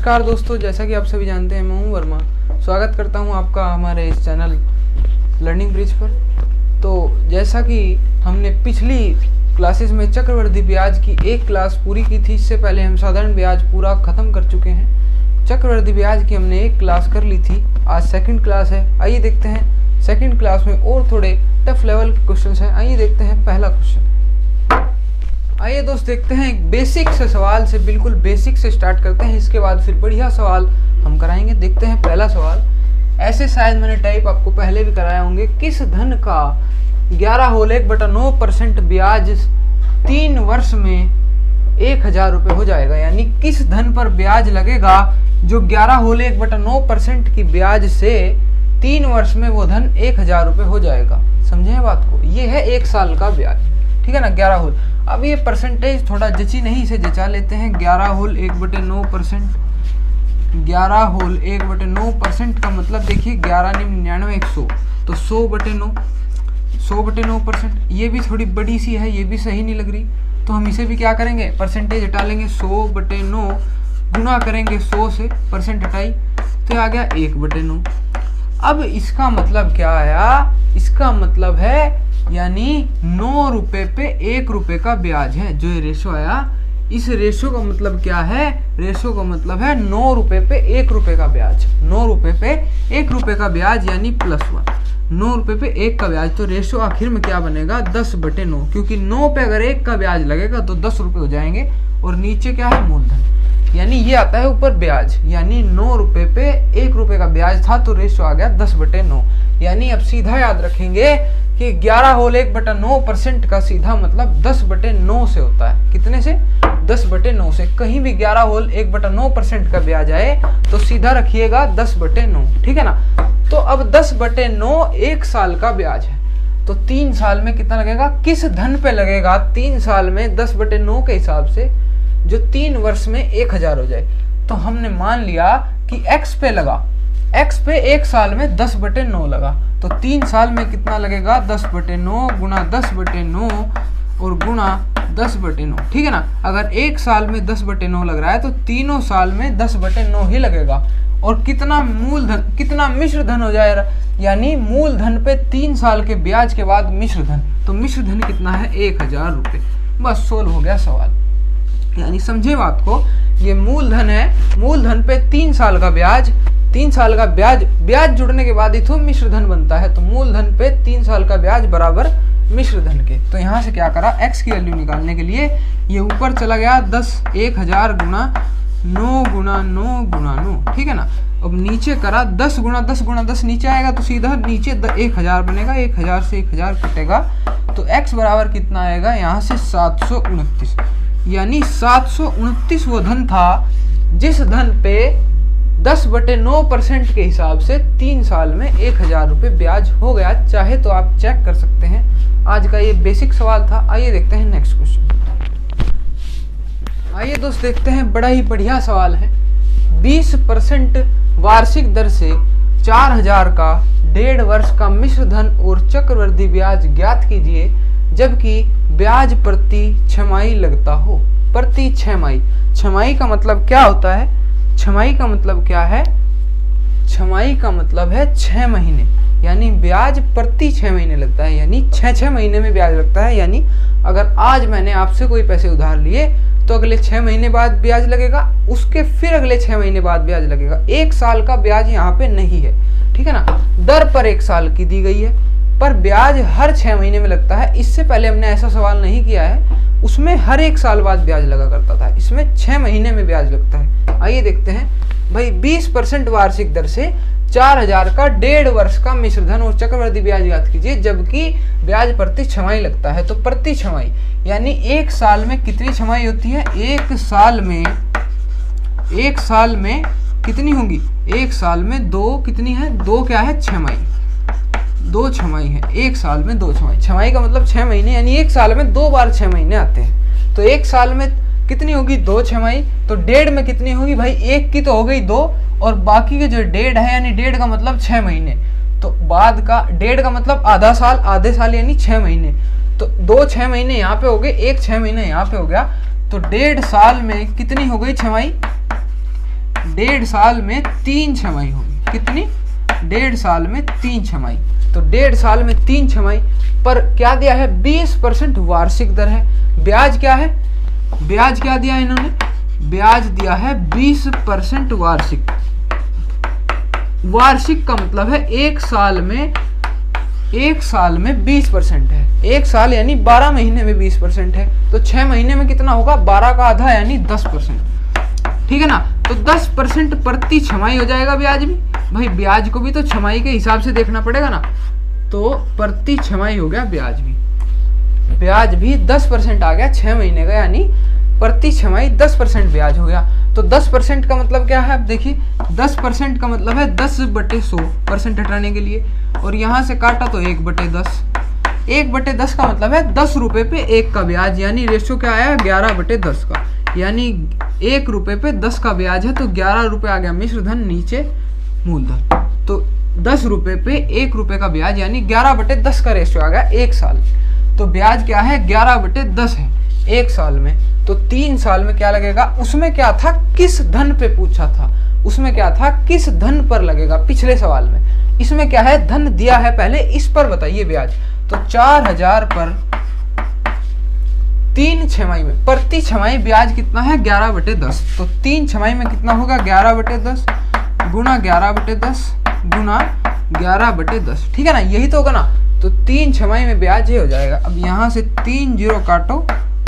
नमस्कार दोस्तों, जैसा कि आप सभी जानते हैं मैं हूं वर्मा। स्वागत करता हूं आपका हमारे इस चैनल लर्निंग ब्रिज पर। तो जैसा कि हमने पिछली क्लासेस में चक्रवृद्धि ब्याज की एक क्लास पूरी की थी, इससे पहले हम साधारण ब्याज पूरा ख़त्म कर चुके हैं। चक्रवृद्धि ब्याज की हमने एक क्लास कर ली थी, आज सेकंड क्लास है। आइए देखते हैं सेकंड क्लास में और थोड़े टफ लेवल के क्वेश्चन हैं। आइए देखते हैं पहला क्वेश्चन। आइए दोस्त देखते हैं एक बेसिक से सवाल से, बिल्कुल बेसिक से स्टार्ट करते हैं, इसके बाद फिर बढ़िया सवाल हम कराएंगे। देखते हैं पहला सवाल। ऐसे शायद मैंने टाइप आपको पहले भी कराए होंगे। किस धन का 11/9% ब्याज 3 वर्ष में 1000 रुपये हो जाएगा। यानी किस धन पर ब्याज लगेगा जो 11/9% की ब्याज से 3 वर्ष में वो धन 1000 रुपये हो जाएगा। समझे बात को? ये है 1 साल का ब्याज, ठीक है ना। 11 होल, अब ये परसेंटेज थोड़ा जची नहीं, इसे जचा लेते हैं। 11 होल 1/9%, 11 होल 1/9% का मतलब देखिए 11 99 100, तो 100/9, 100/9%। ये भी थोड़ी बड़ी सी है, ये भी सही नहीं लग रही, तो हम इसे भी क्या करेंगे, परसेंटेज हटा लेंगे। 100/9 गुना करेंगे 100 से, परसेंट हटाई तो आ गया 1/9। अब इसका मतलब क्या आया? इसका मतलब है यानी 9 रुपये पे 1 रुपये का ब्याज है। जो ये रेशो आया, इस रेशो का मतलब क्या है? रेशो का मतलब है 9 रुपये पे 1 रुपये का ब्याज। 9 रुपये पे 1 रुपये का ब्याज यानी +1, 9 रुपये पे 1 का ब्याज। तो रेशो आखिर में क्या बनेगा? 10/9, क्योंकि 9 पे अगर 1 का ब्याज लगेगा तो 10 रुपये हो जाएंगे। और नीचे क्या है? मूलधन, यानी ये आता है ऊपर ब्याज। यानी 9 रुपये पे 1 रुपये का ब्याज था, तो रेशो आ गया 10/9। यानी अब सीधा याद रखेंगे कि 11 होल 1/9% का सीधा मतलब 10/9 से होता है। कितने से? 10/9 से। कहीं भी 11 होल 1/9% का ब्याज आए तो सीधा रखिएगा 10/9, ठीक है ना। तो अब 10/9 1 साल का ब्याज है, तो 3 साल में कितना लगेगा? किस धन पे लगेगा 3 साल में 10/9 के हिसाब से, जो 3 वर्ष में 1000 हो जाए। तो हमने मान लिया कि x पे लगा, x पे 1 साल में 10/9 लगा, तो 3 साल में कितना लगेगा? 10/9 गुना 10/9 और गुणा 10/9, ठीक है ना। अगर 1 साल में 10/9 लग रहा है तो तीनों साल में 10/9 ही लगेगा। और कितना मूलधन, कितना मिश्र धन हो जाएगा, यानी मूलधन पे 3 साल के ब्याज के बाद मिश्र धन। तो मिश्र धन कितना है? 1000 रुपये। बस सोल्व हो गया सवाल। यानी समझे बात को, ये मूलधन है, मूलधन पे 3 साल का ब्याज, 3 साल का ब्याज, ब्याज जुड़ने के बाद ही तो मिश्र धन बनता है। तो मूलधन पे 3 साल का ब्याज बराबर मिश्र धन के। तो यहाँ से क्या करा, x की वैल्यू निकालने के लिए ये ऊपर चला गया 10/1000 गुना 9 गुना 9 गुना 9, ठीक है ना। अब नीचे करा 10 गुना 10 गुना 10, नीचे आएगा तो सीधा नीचे 1000 बनेगा, 1000 से 1000 कटेगा, तो x बराबर कितना आएगा? यहाँ से 729। यानी 729 वो धन था जिस धन पे 10/9% के हिसाब से 3 साल में 1000 रुपये ब्याज हो गया। चाहे तो आप चेक कर सकते हैं। आज का ये बेसिक सवाल था। आइए देखते हैं नेक्स्ट क्वेश्चन। आइए दोस्त देखते हैं, बड़ा ही बढ़िया सवाल है। 20% वार्षिक दर से 4000 का 1.5 वर्ष का मिश्र धन और चक्रवृद्धि ब्याज ज्ञात कीजिए जबकि ब्याज प्रति छमाही लगता हो। प्रति छमाही, छमाही का मतलब क्या होता है? छमाही का मतलब क्या है? छमाही का मतलब है 6 महीने, यानी ब्याज प्रति 6 महीने लगता है, यानी 6 महीने में ब्याज लगता है। यानी अगर आज मैंने आपसे कोई पैसे उधार लिए तो अगले 6 महीने बाद ब्याज लगेगा, उसके फिर अगले 6 महीने बाद ब्याज लगेगा। 1 साल का ब्याज यहाँ पे नहीं है, ठीक है ना। दर पर 1 साल की दी गई है, पर ब्याज हर 6 महीने में लगता है। इससे पहले हमने ऐसा सवाल नहीं किया है, उसमें हर 1 साल बाद ब्याज लगा करता था, इसमें 6 महीने में ब्याज लगता है। आइए देखते हैं भाई, 20% वार्षिक दर से 4000 का 1.5 वर्ष का मिश्र धन और चक्रवृद्धि ब्याज ज्ञात कीजिए जबकि ब्याज प्रति छमाही लगता है। तो प्रति छमाही यानी 1 साल में कितनी छमाही होती है? 1 साल में कितनी होंगी? 1 साल में 2 कितनी है? 2 क्या है? छमाही, 2 छमाही है। 1 साल में 2 छमाही, छमाही का मतलब 6 महीने, यानी 1 साल में 2 बार 6 महीने आते हैं। तो 1 साल में कितनी होगी? 2 छमाही। तो 1.5 में कितनी होगी भाई? 1 की तो हो गई 2, और बाकी के जो 1.5 है, यानी 1.5 का मतलब 6 महीने, तो बाद का 1.5 का मतलब आधा साल, आधे साल यानी 6 महीने। तो 2 6 महीने यहाँ पे हो गए, 1 6 महीने यहाँ पे हो गया, तो 1.5 साल में कितनी हो गई छमाही? 1.5 साल में 3 छमाही होगी। कितनी? 1.5 साल में 3 छमाही। तो 1.5 साल में 3 छमाही पर क्या दिया है? 20% वार्षिक दर है। ब्याज क्या है? ब्याज क्या दिया इन्होंने? ब्याज दिया है 20% वार्षिक। वार्षिक का मतलब है एक साल में 20% है। एक साल यानी 12 महीने में 20% है, तो 6 महीने में कितना होगा? 12 का आधा यानी 10%। ठीक है ना? तो 10% प्रति छमाही हो जाएगा ब्याज भी। भाई ब्याज को भी तो छमाही के हिसाब से देखना पड़ेगा ना, तो प्रति छमाही हो गया ब्याज भी। ब्याज भी 10% आ गया 6 महीने का, यानी प्रति छमाही 10% ब्याज हो गया। तो 10% का मतलब क्या है? अब देखिए 10% का मतलब है 10/100% हटाने के लिए, और यहाँ से काटा तो 1/10। 1/10 का मतलब है 10 रुपये पे 1 का ब्याज, यानी रेशो क्या आया? 11/10 का, यानी 1 रुपये पे 10 का ब्याज है, तो 11 रुपये आ गया मिश्र धन, नीचे मूलधन। तो 10 रुपये पे 1 रुपये का ब्याज यानी 11/10 का रेशो आ गया एक साल। तो ब्याज क्या है? 11/10 है एक साल में। तो 3 साल में क्या लगेगा? उसमें क्या था? किस धन पे पूछा था, उसमें क्या था? किस धन पर लगेगा पिछले सवाल में। इसमें क्या है? धन दिया है पहले, इस पर बताइए ब्याज। तो 4000 पर 3 छमाही में प्रति छमाही ब्याज कितना है? 11/10। तो 3 छमाही में कितना होगा? 11/10 गुणा 11/10 गुणा 11/10। ठीक है ना? यही तो होगा ना। तो 3 छमाही में ब्याज ये हो जाएगा। अब यहाँ से 3 जीरो काटो,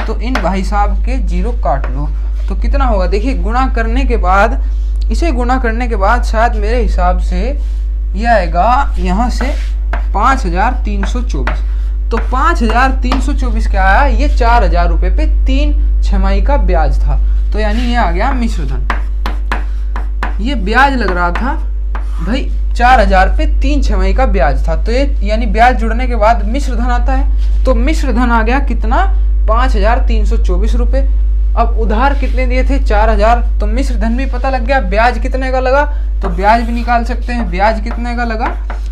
तो इन भाई साहब के जीरो काट लो, तो कितना होगा? देखिए गुणा करने के बाद, इसे गुणा करने के बाद शायद मेरे हिसाब से यह आएगा यहाँ से 5324। तो 5324 क्या आया? ये 4000 रुपये पे 3 छमाही का ब्याज था। तो यानी ये आ गया मिश्र धन। ये ब्याज लग रहा था भाई 4000 पे 3 छमाही का ब्याज था, तो ये यानी ब्याज जुड़ने के बाद मिश्र धन आता है। तो मिश्र धन आ गया कितना? 5324 रुपये। अब उधार कितने दिए थे? 4000। तो मिश्र धन भी पता लग गया। ब्याज कितने का लगा? तो ब्याज भी निकाल सकते हैं। ब्याज कितने का लगा?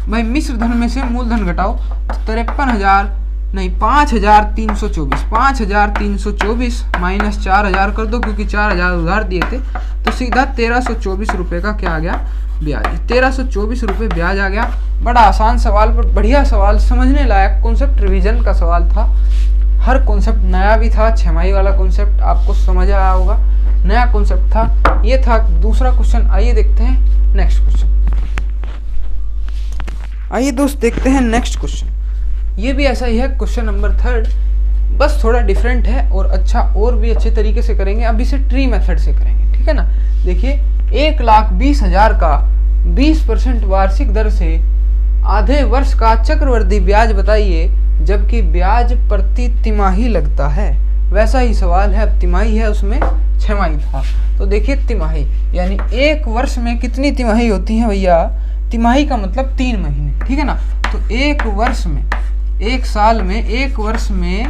भाई मिश्र धन में से मूलधन घटाओ, तो 53,000 नहीं 5324। 5324 माइनस 4000 कर दो, क्योंकि 4000 उधार दिए थे, तो सीधा 1324 रुपये का क्या आ गया? ब्याज। 1324 रुपये ब्याज आ गया। बड़ा आसान सवाल पर बढ़िया सवाल, समझने लायक कॉन्सेप्ट, रिवीजन का सवाल था। हर कॉन्सेप्ट नया भी था। छमाही वाला कॉन्सेप्ट आपको समझ आया होगा, नया कॉन्सेप्ट था। ये था दूसरा क्वेश्चन। आइए देखते हैं नेक्स्ट क्वेश्चन। आइए दोस्त देखते हैं नेक्स्ट क्वेश्चन। ये भी ऐसा ही है, क्वेश्चन नंबर 3, बस थोड़ा डिफरेंट है और अच्छा और भी अच्छे तरीके से करेंगे। अब इसे ट्री मेथड से करेंगे, ठीक है ना। देखिए 1,20,000 का 20% वार्षिक दर से आधे वर्ष का चक्रवृद्धि ब्याज बताइए, जबकि ब्याज प्रति तिमाही लगता है। वैसा ही सवाल है, अब तिमाही है, उसमें छमाही था। तो देखिए तिमाही यानी एक वर्ष में कितनी तिमाही होती है भैया? तिमाही का मतलब 3 महीने, ठीक है ना। तो एक वर्ष में, एक साल में, एक वर्ष में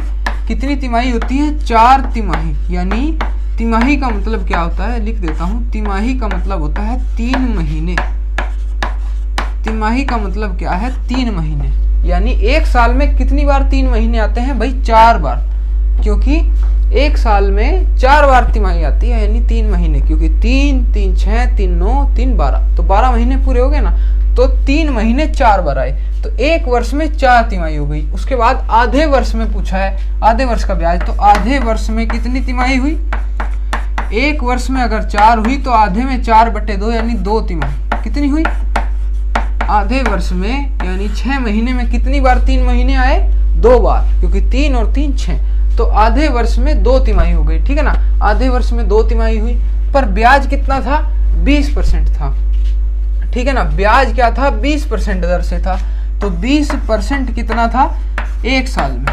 कितनी तिमाही होती है? 4 तिमाही। यानी तिमाही का मतलब क्या होता है? लिख देता हूँ। तिमाही का मतलब होता है 3 महीने। तिमाही का मतलब क्या है? 3 महीने। यानी एक साल में कितनी बार 3 महीने आते हैं भाई? 4 बार, क्योंकि एक साल में 4 बार तिमाही आती है, यानी 3 महीने, क्योंकि 3, 3, 6, 3, 9, 3, 12, तो 12 महीने पूरे हो गए ना। तो 3 महीने 4 बार आए, तो एक वर्ष में 4 तिमाही हो गई। उसके बाद आधे वर्ष में पूछा है, आधे वर्ष का ब्याज, तो आधे वर्ष में कितनी तिमाही हुई? एक वर्ष में अगर 4 हुई तो आधे में 4/2 यानी 2 तिमाही कितनी हुई? आधे वर्ष में यानी 6 महीने में कितनी बार 3 महीने आए? 2 बार, क्योंकि 3 और 3 6, तो आधे वर्ष में 2 तिमाही हो गई, ठीक है ना। आधे वर्ष में 2 तिमाही हुई, पर ब्याज कितना था? 20% था, ठीक है ना। ब्याज क्या था? 20% दर से था। तो 20% कितना था? एक साल में,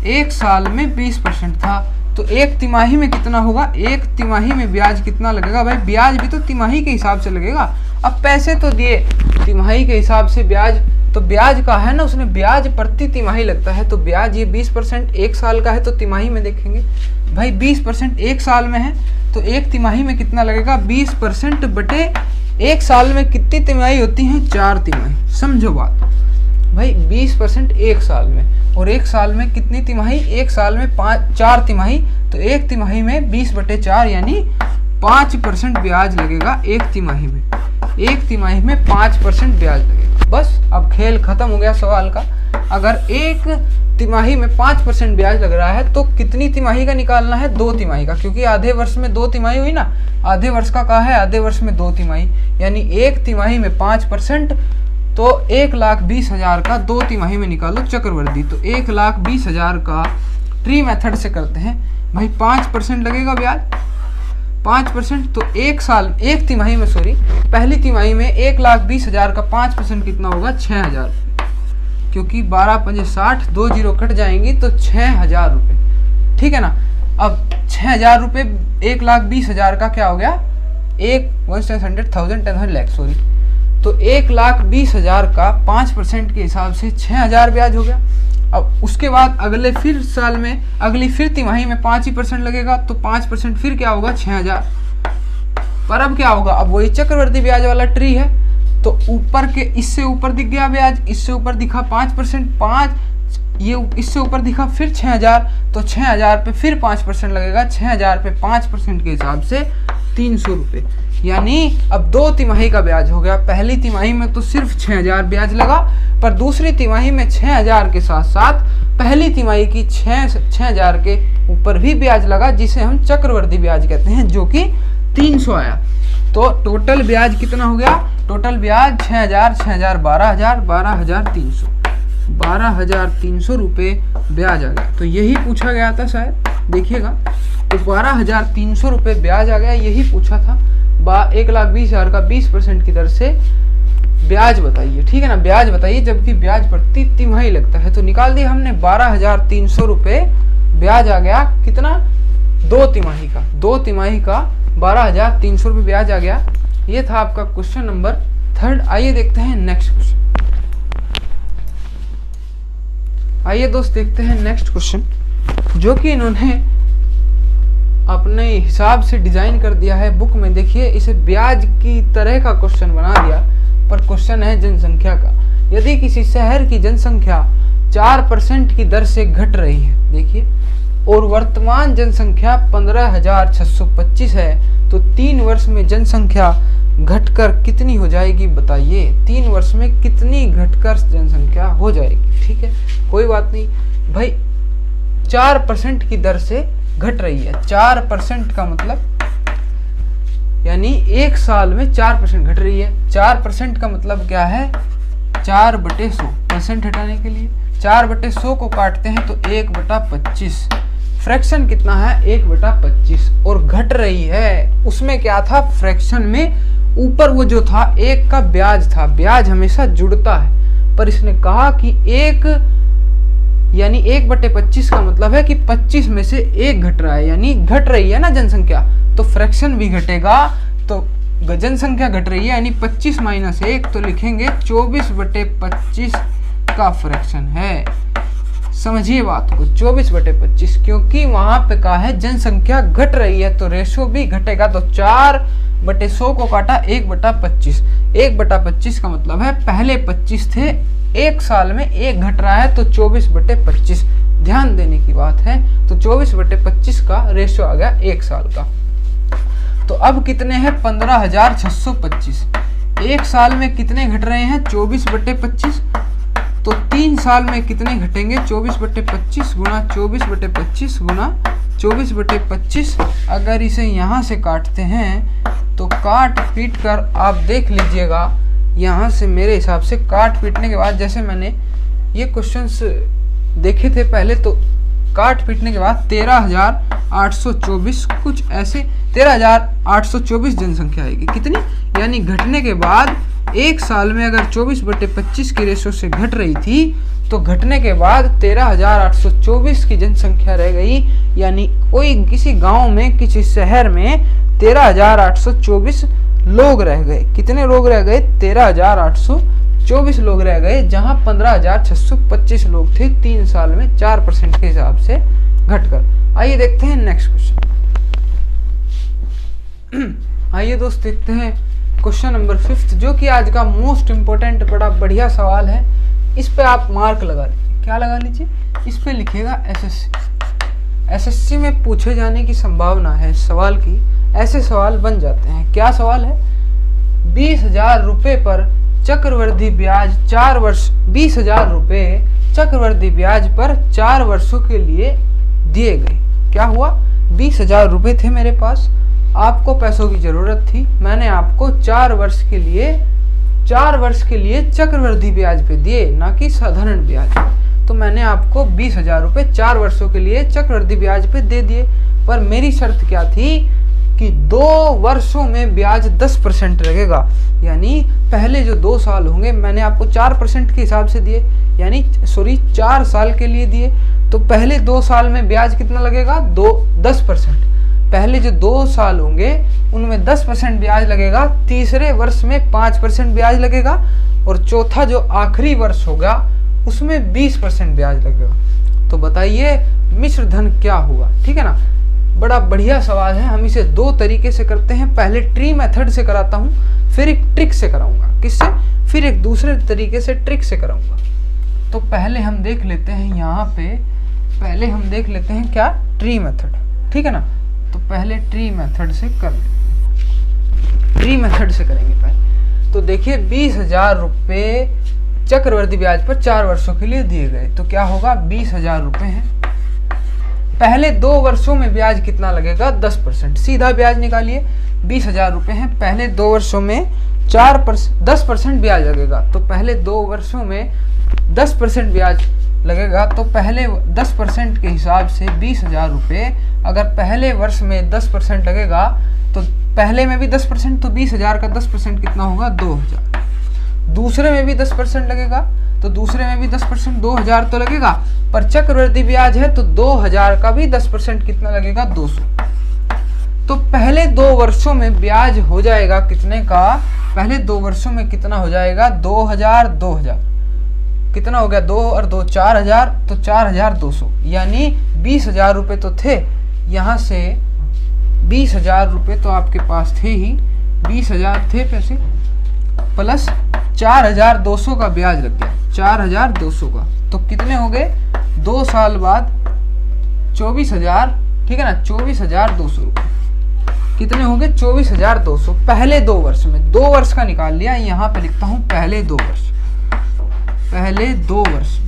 एक साल में 20% था। तो एक तिमाही में कितना होगा? एक तिमाही में ब्याज कितना लगेगा भाई? ब्याज भी तो तिमाही के हिसाब से लगेगा। अब पैसे तो दिए तिमाही के हिसाब से, ब्याज तो ब्याज का है ना, उसने ब्याज प्रति तिमाही लगता है, तो ब्याज ये 20% एक साल का है, तो तिमाही में देखेंगे भाई 20% एक साल में है, तो एक तिमाही में कितना लगेगा? 20% बटे एक साल में कितनी तिमाही होती हैं? 4 तिमाही। समझो बात भाई, 20% एक साल में, और एक साल में कितनी तिमाही? एक साल में 4 तिमाही, तो एक तिमाही में 20/4 यानी 5% ब्याज लगेगा एक तिमाही में। एक तिमाही में 5% ब्याज लगेगा। बस अब खेल खत्म हो गया सवाल का। अगर एक तिमाही में 5% ब्याज लग रहा है तो कितनी तिमाही का निकालना है? 2 तिमाही का, क्योंकि आधे वर्ष में 2 तिमाही हुई ना। आधे वर्ष का कहा है, आधे वर्ष में 2 तिमाही, यानी एक तिमाही में 5%, तो 1,20,000 का 2 तिमाही में निकालो चक्रवृद्धि। तो 1,20,000 का ट्री मेथड से करते हैं भाई। 5% लगेगा ब्याज, 5%, तो एक तिमाही में पहली तिमाही में 1,20,000 का 5% कितना होगा? 6,000, क्योंकि 12 पंजे 60, 2 जीरो कट जाएंगी तो 6,000 रुपये। ठीक है ना। अब 6,000 रुपये 1,20,000 का क्या हो गया? 1,10,000 तो 1,20,000 का 5% के हिसाब से 6,000 ब्याज हो गया। अब उसके बाद अगले फिर साल में, अगली फिर तिमाही में 5% लगेगा, तो 5% फिर क्या होगा? 6,000। पर अब क्या होगा? अब वही चक्रवृद्धि ब्याज वाला ट्री है, तो ऊपर के इससे ऊपर दिख गया ब्याज, इससे ऊपर दिखा 5%, 5 ये इससे ऊपर दिखा फिर 6,000, तो 6,000 पे फिर 5% लगेगा। 6,000 पे 5% के हिसाब से 300 रुपये, यानी अब 2 तिमाही का ब्याज हो गया। पहली तिमाही में तो सिर्फ 6,000 ब्याज लगा, पर दूसरी तिमाही में 6,000 के साथ साथ पहली तिमाही की 6,000 के ऊपर भी ब्याज लगा, जिसे हम चक्रवृद्धि ब्याज कहते हैं, जो कि 300 आया। तो टोटल ब्याज कितना हो गया? टोटल ब्याज 6,000, 6,000, 12,000, 12,300, 12,300 रुपये ब्याज आ गया। तो यही पूछा गया था शायद, देखिएगा, तो 12,300 रुपये ब्याज आ गया, यही पूछा था। 1,20,000 का 20% की दर से ब्याज बताइए। ठीक है ना, ब्याज बताइए, जबकि ब्याज प्रति तिमाही लगता है। तो निकाल दिया हमने 12,300 रुपये ब्याज आ गया। कितना? 2 तिमाही का, 2 तिमाही का 12,300 रुपये ब्याज आ गया। ये था आपका क्वेश्चन नंबर 3। आइए देखते हैं नेक्स्ट क्वेश्चन। आइए दोस्त देखते हैं नेक्स्ट क्वेश्चन, जो कि इन्होंने अपने हिसाब से डिजाइन कर दिया है बुक में। देखिए, इसे ब्याज की तरह का क्वेश्चन बना दिया, पर क्वेश्चन है जनसंख्या का। यदि किसी शहर की जनसंख्या 4% की दर से घट रही है, देखिए, और वर्तमान जनसंख्या 15,625 है, तो 3 वर्ष में जनसंख्या घटकर कितनी हो जाएगी बताइए। 3 वर्ष में कितनी घटकर जनसंख्या हो जाएगी? ठीक है, कोई बात नहीं भाई। 4% की दर से घट रही है। 4% का मतलब यानी एक साल में 4% घट रही है। 4% का मतलब क्या है? 4/100, परसेंट हटाने के लिए 4/100 को काटते हैं तो 1/25। फ्रैक्शन कितना है? 1/25। और घट रही है, उसमें क्या था? फ्रैक्शन में ऊपर वो जो था 1 का ब्याज था। ब्याज हमेशा जुड़ता है, पर इसने कहा कि 1 यानी 1/25 का मतलब है कि 25 में से 1 घट रहा है, यानी घट रही है ना जनसंख्या, तो फ्रैक्शन भी घटेगा। तो जनसंख्या घट रही है, यानी 25 - 1, तो लिखेंगे 24/25 का फ्रैक्शन है। समझिए बात को, 24/25, क्योंकि वहां पे कहा है जनसंख्या घट रही है, तो रेशो भी घटेगा। तो 4/100 को काटा 1/25। 1/25 का मतलब है पहले 25 थे, एक साल में 1 घट रहा है, तो 24/25। ध्यान देने की बात है। तो 24/25 का रेशो आ गया एक साल का। तो अब कितने हैं? 15,625। एक साल में कितने घट रहे हैं? 24/25। तो 3 साल में कितने घटेंगे? 24/25 गुणा 24/25 गुणा 24/25। अगर इसे यहाँ से काटते हैं तो काट पीट कर आप देख लीजिएगा, यहाँ से मेरे हिसाब से काट पीटने के बाद, जैसे मैंने ये क्वेश्चंस देखे थे पहले, तो काट पीटने के बाद 13,824 कुछ ऐसे 13,824 जनसंख्या आएगी। कितनी? यानी घटने के बाद एक साल में अगर 24/25 की रेशो से घट रही थी, तो घटने के बाद 13,824 की जनसंख्या रह गई। यानी कोई किसी गांव में, किसी शहर में 13,824 लोग रह गए। कितने लोग रह गए? 13,824 लोग रह गए, जहां 15,625 लोग थे 3 साल में 4% के हिसाब से घटकर। आइए देखते हैं नेक्स्ट क्वेश्चन। आइए दोस्त देखते हैं क्वेश्चन नंबर 5, जो कि आज का मोस्ट इम्पोर्टेंट बड़ा बढ़िया सवाल है। इस पे आप मार्क लगा लीजिए। क्या लगा लीजिए? इस पे लिखिएगा एसएससी। एसएससी में पूछे जाने की संभावना है सवाल की। ऐसे सवाल बन जाते हैं। क्या सवाल है? 20,000 रुपये पर चक्रवृद्धि ब्याज 4 वर्ष, 20,000 रुपये चक्रवृद्धि ब्याज पर 4 वर्षों के लिए दिए गए। क्या हुआ? 20,000 रुपये थे मेरे पास, आपको पैसों की जरूरत थी, मैंने आपको 4 वर्ष के लिए चक्रवृद्धि ब्याज पे दिए, ना कि साधारण ब्याज। तो मैंने आपको 20,000 रुपये 4 वर्षों के लिए चक्रवृद्धि ब्याज पे दे दिए, पर मेरी शर्त क्या थी कि 2 वर्षों में ब्याज 10% लगेगा। यानी पहले जो 2 साल होंगे मैंने आपको 4% के हिसाब से दिए, यानी 4 साल के लिए दिए। तो पहले 2 साल में ब्याज कितना लगेगा? 10%। पहले जो 2 साल होंगे उनमें 10% ब्याज लगेगा, तीसरे वर्ष में 5% ब्याज लगेगा, और चौथा जो आखिरी वर्ष होगा उसमें 20% ब्याज लगेगा। तो बताइए मिश्र धन क्या हुआ? ठीक है ना, बड़ा बढ़िया सवाल है। हम इसे 2 तरीके से करते हैं, पहले ट्री मेथड से कराता हूँ, फिर एक ट्रिक से कराऊंगा। किससे? फिर एक दूसरे तरीके से ट्रिक से कराऊंगा। तो पहले हम देख लेते हैं यहाँ पे, पहले हम देख लेते हैं क्या? Tree method. ठीक है ना, तो पहले ट्री मेथड से कर लेते हैं, ट्री मेथड से करेंगे पहले। तो देखिए 20,000 रुपये चक्रवृद्धि ब्याज पर 4 वर्षों के लिए दिए गए, तो क्या होगा? 20,000 रुपये हैं, पहले 2 वर्षों में ब्याज कितना लगेगा? 10%। सीधा ब्याज निकालिए, 20,000 रुपये हैं, पहले 2 वर्षों में 10% ब्याज लगेगा। तो पहले 2 वर्षों में 10% ब्याज लगेगा, तो पहले 10% के हिसाब से 20,000 रुपये, अगर पहले वर्ष में 10% लगेगा तो पहले में भी 10%, तो 20,000 का 10% कितना होगा? 2,000। दूसरे में भी 10% लगेगा, तो दूसरे में भी 10%, 2,000 तो लगेगा, पर चक्रवृद्धि ब्याज है तो 2,000 का भी 10% कितना लगेगा? 200। तो पहले 2 वर्षों में ब्याज हो जाएगा कितने का? पहले 2 वर्षों में कितना हो जाएगा? 2,000, 2,000 कितना हो गया? 2 और 2 4,000, तो 4,200। यानी 20,000 रुपये तो थे, यहाँ से 20,000 रुपये तो आपके पास थे ही, 20,000 थे पैसे, प्लस 4,200 का ब्याज लग गया, 4,200 का। तो कितने हो गए? 2 साल बाद 24,000, ठीक है ना, 24,200 रुपये। कितने हो गए? 24,200 पहले 2 वर्ष में। 2 वर्ष का निकाल लिया, यहाँ पे लिखता हूँ पहले 2 वर्ष, पहले 2 वर्ष,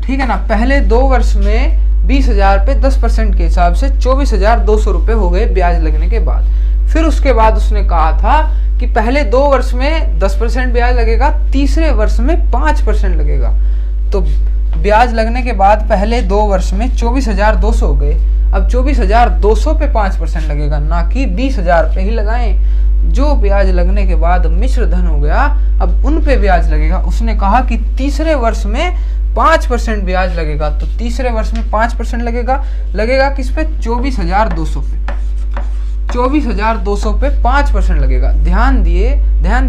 ठीक है ना। पहले 2 वर्ष में 20,000 पे 10% के हिसाब से 24,200 रुपये हो गए ब्याज लगने के बाद। फिर उसके बाद उसने कहा था कि पहले 2 वर्ष में 10% ब्याज लगेगा, तीसरे वर्ष में 5% लगेगा। तो ब्याज लगने के बाद पहले 2 वर्ष में 24,200 हो गए, अब 24,200 पे 5% लगेगा, ना कि 20,000 पे ही लगाएं। जो ब्याज लगने के बाद मिश्र धन हो गया, अब उन पे ब्याज लगेगा। उसने कहा कि तीसरे वर्ष में 5% ब्याज लगेगा, तो तीसरे वर्ष में 5% लगेगा किस पे? 24,200 पे। 24,200 पे 5% लगेगा। ध्यान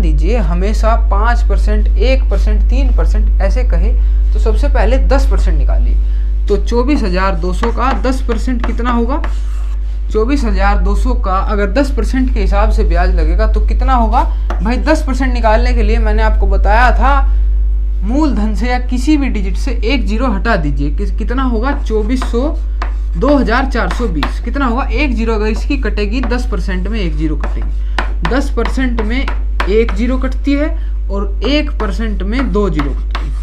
दीजिए, हमेशा 5%, 1%, 3% ऐसे कहे तो सबसे पहले 10% निकालिए। तो 24,200 का 10% कितना होगा? 24,200 का अगर 10% के हिसाब से ब्याज लगेगा तो कितना होगा भाई? 10% निकालने के लिए मैंने आपको बताया था, मूलधन से या किसी भी डिजिट से एक जीरो हटा दीजिए। कितना होगा? 2,420। कितना होगा? एक जीरो अगर इसकी कटेगी 10% में एक जीरो कटेगी, 10% में एक जीरो कटती है और 1% में 2 जीरो कटती है।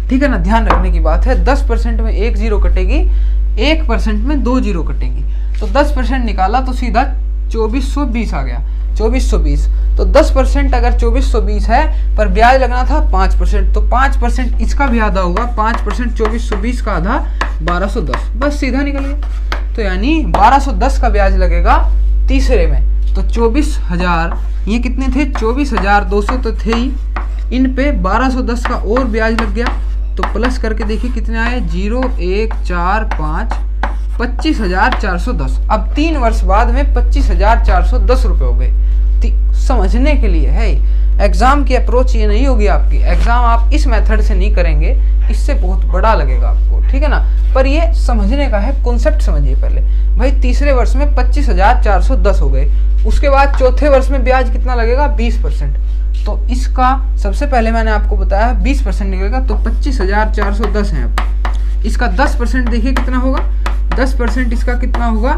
ठीक है ना, ध्यान रखने की बात है। 10% में 1 जीरो कटेगी, 1% में 2 जीरो कटेंगी। तो 10% निकाला तो सीधा 2420 आ गया, 2420। तो 10% अगर 2420 है पर ब्याज लगना था 5%, तो 5% इसका भी आधा होगा। 5% 2420 का आधा 1210, बस सीधा निकल गया। तो यानी 1210 का ब्याज लगेगा तीसरे में। तो 24,000, ये कितने थे? 24,200 तो थे ही, इन पे 1210 का और ब्याज लग गया। तो प्लस करके देखिए कितने आए? 0 1 4 5, 25,410। अब 3 वर्ष बाद में 25,410 रुपये हो गए। समझने के लिए है, एग्जाम की अप्रोच ये नहीं होगी आपकी। एग्जाम आप इस मेथड से नहीं करेंगे, इससे बहुत बड़ा लगेगा आपको, ठीक है ना। पर ये समझने का है, कॉन्सेप्ट समझिए पहले। भाई तीसरे वर्ष में 25,410 हो गए, उसके बाद चौथे वर्ष में ब्याज कितना लगेगा? 20%। तो इसका सबसे पहले मैंने आपको बताया 20% निकलेगा, तो 25,410 है। अब इसका 10% देखिए कितना होगा? 10% इसका कितना होगा?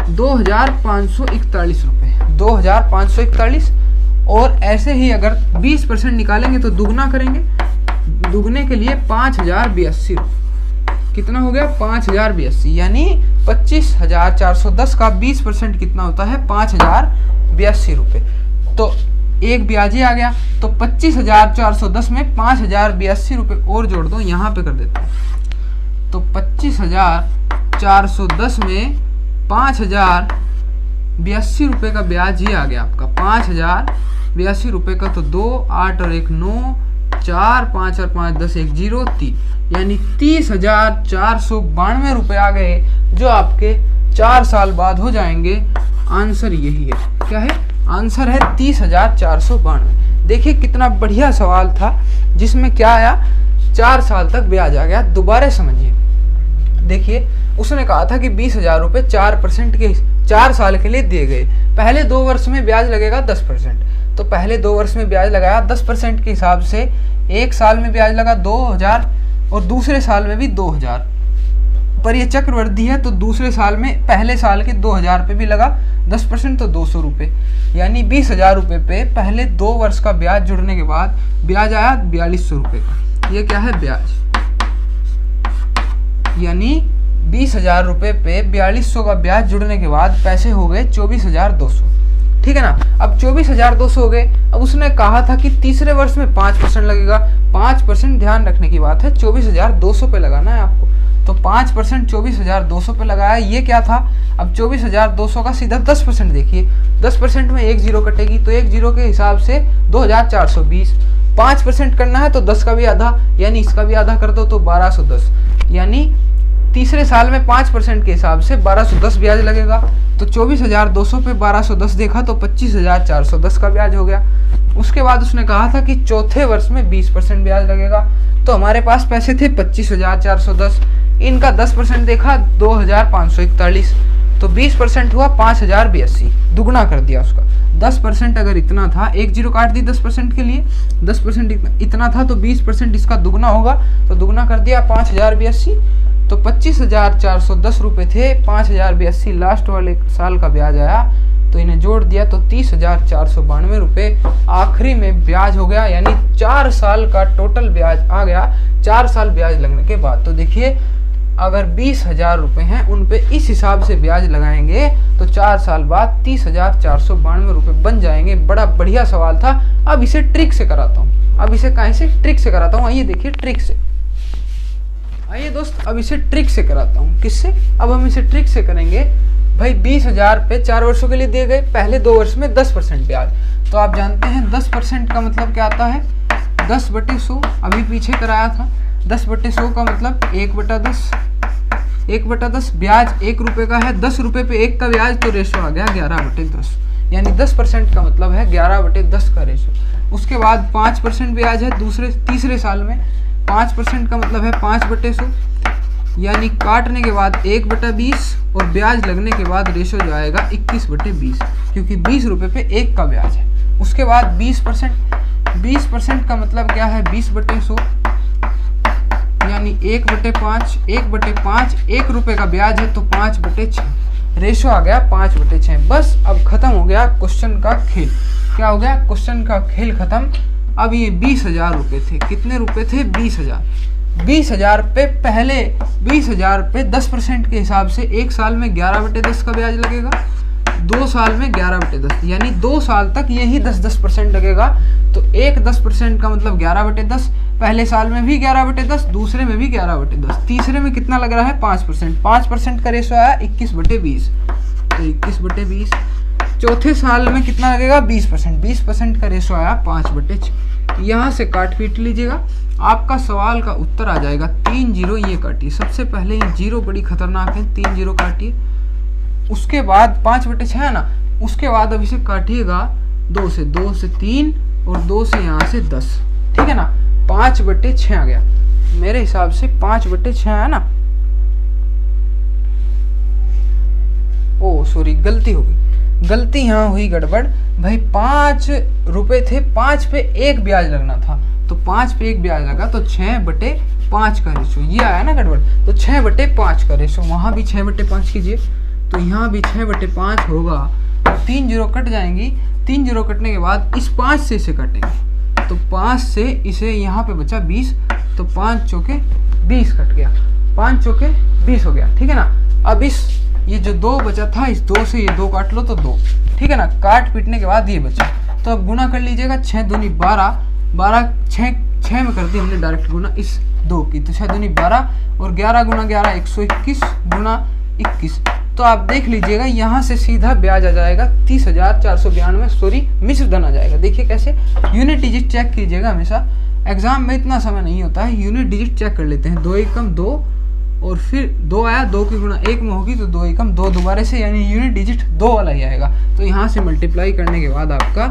2541 रुपये, 2541। और ऐसे ही अगर 20% निकालेंगे तो दुगना करेंगे, दुगने के लिए 5082 रुपये। कितना हो गया? 5082, यानी 25,410 का 20% कितना होता है? 5082 रुपये। तो एक ब्याज ही आ गया, तो 25,410 में 5082 रुपये और जोड़ दो, यहाँ पे कर देते हैं। तो 25,410 में 5082 रुपये का ब्याज ही आ गया आपका, 5082 रुपये का। तो 2, 8 और 1 9, 4, 5 और 5 10, 1 0 3, यानी 30,492 रुपये आ गए, जो आपके 4 साल बाद हो जाएंगे। आंसर यही है। क्या है आंसर? है 30,492। देखिए कितना बढ़िया सवाल था, जिसमें क्या आया? 4 साल तक ब्याज आ गया। दोबारा समझिए, देखिए उसने कहा था कि 20,000 रुपये 4% के 4 साल के लिए दिए गए। पहले 2 वर्ष में ब्याज लगेगा 10%, तो पहले 2 वर्ष में ब्याज लगाया 10% के हिसाब से, एक साल में ब्याज लगा 2,000 और दूसरे साल में भी 2,000। पर ये चक्रवृद्धि है, तो दूसरे साल में पहले साल के 2,000 पे भी लगा 10%, तो 200 रुपये, यानी 20,000 रुपये पे पहले 2 वर्ष का ब्याज जुड़ने के बाद ब्याज आया 4200 रुपये का। ये क्या है? ब्याज। यानी 20,000 रुपये पे 4200 का ब्याज जुड़ने के बाद पैसे हो गए 24,200। ठीक है ना? अब 24,200 हो गए। अब उसने कहा था कि तीसरे वर्ष में 5% लगेगा। 5% ध्यान रखने की बात है, 24,200 पे लगाना है आपको। तो 5% 24,200 पे लगाया। ये क्या था? अब 24,200 का सीधा 10% देखिए, 10% में 1 0 कटेगी, तो 1 0 के हिसाब से 2,420। 5% करना है तो 10 का भी आधा, यानी इसका भी आधा कर दो, तो 1,210। यानी तीसरे साल में 5% के हिसाब से 1,210 ब्याज लगेगा। तो 24,200 पे 1,210 देखा तो 25,410 का ब्याज हो गया। उसके बाद उसने कहा था कि चौथे वर्ष में 20% ब्याज लगेगा। तो हमारे पास पैसे थे 25,410, इनका 10% देखा 2,541, तो 20% हुआ 5,082, दुगना कर दिया उसका। 10% अगर इतना था, 1 0 काट दी 10% के लिए, 10% इतना था, तो 20% इसका दुगना होगा, तो दुगना कर दिया 5,082। तो 25,410 रुपये थे, 5,082 लास्ट वाले साल का ब्याज आया, तो इन्हें जोड़ दिया तो 30,492 रुपये आखिरी में ब्याज हो गया। यानी 4 साल का टोटल ब्याज आ गया, 4 साल ब्याज लगने के बाद। तो देखिए अगर 20,000 रुपये हैं, उन पे इस हिसाब से ब्याज लगाएंगे तो 4 साल बाद 30,492 रुपये बन जाएंगे। बड़ा बढ़िया सवाल था। अब इसे ट्रिक से कराता हूँ। अब इसे कहीं से ट्रिक से कराता हूँ। आइए देखिए ट्रिक से। आइए दोस्त, अब इसे ट्रिक से कराता हूँ। किससे? अब हम इसे ट्रिक से करेंगे। भाई 20,000 पे 4 वर्षों के लिए दिए गए, पहले 2 वर्ष में 10% ब्याज। तो आप जानते हैं 10% का मतलब क्या आता है? 10/100। अभी पीछे कराया था। 10/100 का मतलब 1/10। 1/10 ब्याज 1 रुपये का है, 10 रुपये पे 1 का ब्याज, तो रेशो आ गया 11/10। यानी 10% का मतलब है 11/10 का रेशो। उसके बाद 5% ब्याज है तीसरे साल में। 5% का मतलब है 5/100, यानी काटने के बाद 1/20 और ब्याज लगने के बाद रेशो जाएगा 21/20, क्योंकि 20 रुपये पे 1 का ब्याज है। उसके बाद 20% का मतलब क्या है? 20/100, यानी 1/5। 1/5 1 रुपये का ब्याज है, तो 5/6 रेशो आ गया 5/6। बस अब खत्म हो गया क्वेश्चन का खेल। क्या हो गया? क्वेश्चन का खेल खत्म। अब ये 20,000 रुपये थे। कितने रुपये थे? 20,000। 20,000 पे पहले 20,000 पे 10% के हिसाब से 1 साल में 11/10 का ब्याज लगेगा, 2 साल में 11/10, यानी 2 साल तक यही 10% लगेगा। तो एक 10% का मतलब 11/10, पहले साल में भी 11/10, दूसरे में भी 11/10, तीसरे में कितना लग रहा है? 5%। 5% का रेशो आया 21/20, तो 21/20। चौथे साल में कितना लगेगा? 20%। 20% का रेशो आया 5/6। यहाँ से काट पीट लीजिएगा, आपका सवाल का उत्तर आ जाएगा 3 0। ये काटिए, सबसे पहले ये 0 बड़ी खतरनाक है, 3 0 काटिए। उसके बाद 5/6 है ना, उसके बाद अब इसे काटिएगा 2 से 3 और 2 से यहाँ से 10। ठीक है ना? 5/6 आ गया मेरे हिसाब से। 5/6 है ना? ओ सॉरी, गलती हो गई, गलती यहाँ हुई, गड़बड़। भाई 5 रुपये थे, 5 पे 1 ब्याज लगना था, तो 5 पे 1 ब्याज लगा, तो 6/5 का रेशो। ये आया ना गड़बड़, तो 6/5 का रेशो। वहाँ भी 6/5 कीजिए, तो यहाँ भी 6/5 होगा, 3 जीरो कट जाएंगी। 3 जीरो कटने के बाद इस 5 से इसे काटेंगे, तो 5 से इसे यहाँ पे बचा 20, तो 5 चौके 20 कट गया, 5 चौके 20 हो गया, ठीक है ना। अब इस ये जो 2 बचा था, इस 2 से ये 2 काट लो तो 2, ठीक है ना। काट पीटने के बाद ये बचा, तो अब गुना कर लीजिएगा। 6 दूनी 12, 12 6 में कर दी हमने डायरेक्ट गुना इस 2 की, तो 6 दूनी 12 और 11 गुना 11 121 गुना 21। तो आप देख लीजिएगा यहाँ से सीधा ब्याज आ जाएगा 30,492, सॉरी मिश्र धन आ जाएगा। देखिए कैसे, यूनिट डिजिट चेक कीजिएगा हमेशा, एग्जाम में इतना समय नहीं होता है, यूनिट डिजिट चेक कर लेते हैं। 2 एकम 2 और फिर 2 आया, 2 की गुना 1 में होगी तो 2 एकम 2 दोबारा से, यानी यूनिट डिजिट 2 वाला ही आएगा। तो यहाँ से मल्टीप्लाई करने के बाद आपका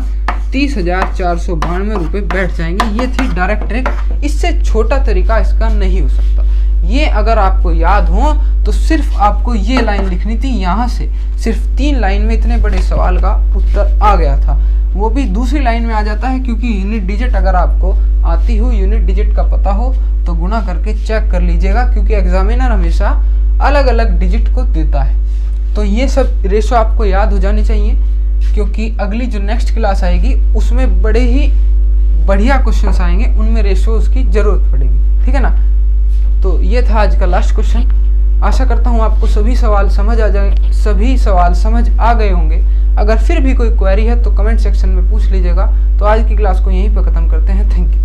30,492 रुपये बैठ जाएंगे। ये थी डायरेक्ट ट्रिक, इससे छोटा तरीका इसका नहीं हो सकता। ये अगर आपको याद हो तो सिर्फ आपको ये लाइन लिखनी थी, यहाँ से सिर्फ 3 लाइन में इतने बड़े सवाल का उत्तर आ गया था। वो भी दूसरी लाइन में आ जाता है, क्योंकि यूनिट डिजिट अगर आपको आती हो, यूनिट डिजिट का पता हो तो गुना करके चेक कर लीजिएगा, क्योंकि एग्जामिनर हमेशा अलग अलग डिजिट को देता है। तो ये सब रेशो आपको याद हो जानी चाहिए, क्योंकि अगली जो नेक्स्ट क्लास आएगी उसमें बड़े ही बढ़िया क्वेश्चंस आएंगे, उनमें रेशोज की जरूरत पड़ेगी, ठीक है ना। तो ये था आज का लास्ट क्वेश्चन। आशा करता हूँ आपको सभी सवाल समझ आ गए होंगे। अगर फिर भी कोई क्वेरी है तो कमेंट सेक्शन में पूछ लीजिएगा। तो आज की क्लास को यहीं पर ख़त्म करते हैं। Thank you.